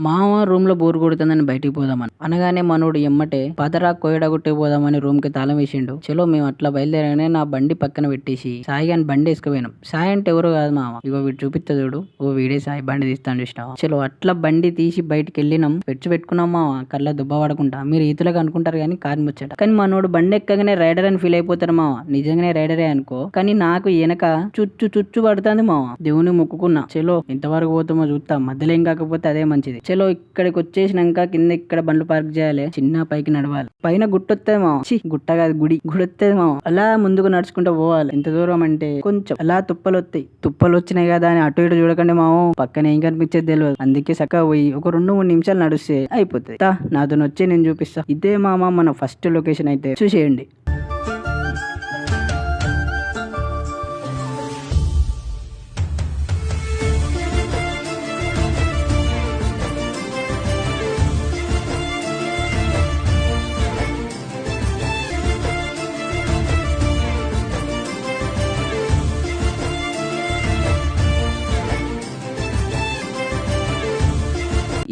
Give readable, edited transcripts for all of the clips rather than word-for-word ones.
మామ రూమ్ లో బోర్ కొడుతుందని బయటికి పోదామని అనగానే మనోడు ఎమ్మటే పదరా కోయడగొట్టే పోదామని రూమ్ కి తాళం వేసిండు. చలో మేము అట్లా బయలుదేరగానే నా బండి పక్కన పెట్టేసి సాయి అని బండి వేసుకుపోయినాం. సాయి అంటే ఎవరు కాదు మామ, ఇగో వీడు చూపిస్తా చూడు, ఓ వీడే సాయి, బండి తీస్తాను చూసినావా. చలో అట్లా బండి తీసి బయటికి వెళ్ళినాం. పెట్టుకున్నాం మామ, కళ్ళ దుబ్బ పడకుండా. మీరు ఈతులకు అనుకుంటారు కానీ కాని ముచ్చట. కానీ మనోడు బండి ఎక్కగానే రైడర్ అని ఫీల్ అయిపోతారు మామ. నిజంగానే రైడరే అనుకో, కానీ నాకు వెనక చుచ్చు పడుతుంది మామ. దేవుని మొక్కుకున్నా. చలో ఇంతవరకు పోతామో చూస్తా, మధ్యలో ఏం కాకపోతే అదే మంచిది. చలో ఇక్కడికి వచ్చేసినాక కింద ఇక్కడ బండ్లు పార్క్ చేయాలి, చిన్న పైకి నడవాలి. పైన గుట్టొత్తది మామ, గుట్ట కాదు గుడి వత్తది మామ. అలా ముందుకు నడుచుకుంటూ పోవాలి. ఎంత దూరం అంటే కొంచెం అలా తుప్పలు వస్తాయి. తుప్పలు వచ్చినాయి కదా అని అటు ఇటు చూడకండి మామ, పక్కన ఏం కనిపించేది తెలియదు. అందుకే చక్కగా పోయి ఒక 2-3 నిమిషాలు నడుస్తే అయిపోతుంది. నాతో వచ్చి నేను చూపిస్తా. ఇదే మామ మన ఫస్ట్ లొకేషన్, అయితే చూసేయండి.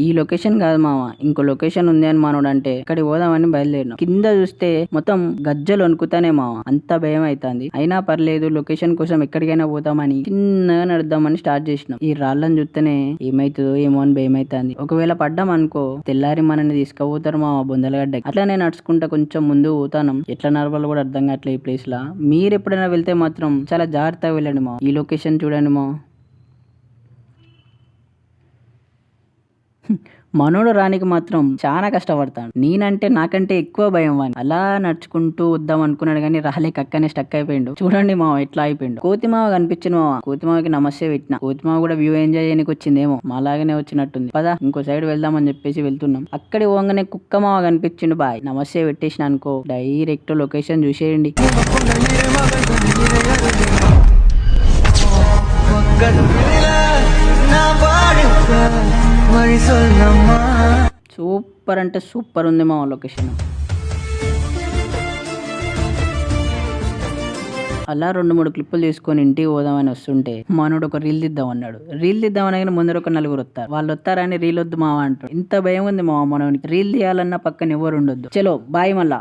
ఈ లొకేషన్ కాదు మామ, ఇంకో లొకేషన్ ఉంది అని మనోడు అంటే ఇక్కడికి పోదామని బయలుదేరినాం. కింద చూస్తే మొత్తం గజ్జలు వణుకుతానే మామ, అంత భయం అవుతుంది. అయినా పర్లేదు, లొకేషన్ కోసం ఎక్కడికైనా పోతామని చిన్నగా నడుద్దామని స్టార్ట్ చేసినాం. ఈ రాళ్ళని చూస్తేనే ఏమైతుందో ఏమో అని భయం అవుతుంది. ఒకవేళ పడ్డాం అనుకో తెల్లారి మనని తీసుకుపోతారు మామ బొందలగడ్డ. అట్లానే నడుచుకుంటా కొంచెం ముందు పోతానం. ఎట్లా నడవాలో కూడా అర్థం కావట్లే ఈ ప్లేస్ లా. మీరు ఎప్పుడైనా వెళ్తే మాత్రం చాలా జాగ్రత్తగా వెళ్ళండి మా. ఈ లొకేషన్ చూడండి మా. మనోడు రానికి మాత్రం చాలా కష్టపడతాడు. నేనంటే నాకంటే ఎక్కువ భయం వాని. అలా నడుచుకుంటూ వద్దాం అనుకున్నాడు కానీ రాలేక అక్కనే స్టక్ అయిపోయిండు. చూడండి మావ ఎట్లా అయిపోయిండు. కోతిమావ కనిపించింది మావ, కోతిమావకి నమస్తే పెట్టిన. కోతిమావ కూడా వ్యూ ఎంజాయ్ చేయడానికి వచ్చిందేమో, మాలాగానే వచ్చినట్టుంది. పదా ఇంకో సైడ్ వెళ్దామని చెప్పేసి వెళ్తున్నాం. అక్కడి పోగానే కుక్క మావ కనిపించిండు. బాయ్ నమస్తే పెట్టేసిన అనుకో, డైరెక్ట్ లొకేషన్ చూసేయండి. సూపర్ అంటే సూపర్ ఉంది మా లొకేషన్. అలా 2-3 క్లిప్పులు తీసుకొని ఇంటికి పోదామని వస్తుంటే మనోడు ఒక రీల్ తీద్దాం అన్నాడు. రీల్ తీద్దామని ముందర ఒక 4 వస్తారు. వాళ్ళు వస్తారని రీల్ వద్దు మావ అంటారు. ఇంత భయం ఉంది మావ మనోనికి. రీల్ తీయాలన్నా పక్కన ఎవరు ఉండొద్దు. చలో బాయ్ మళ్ళా.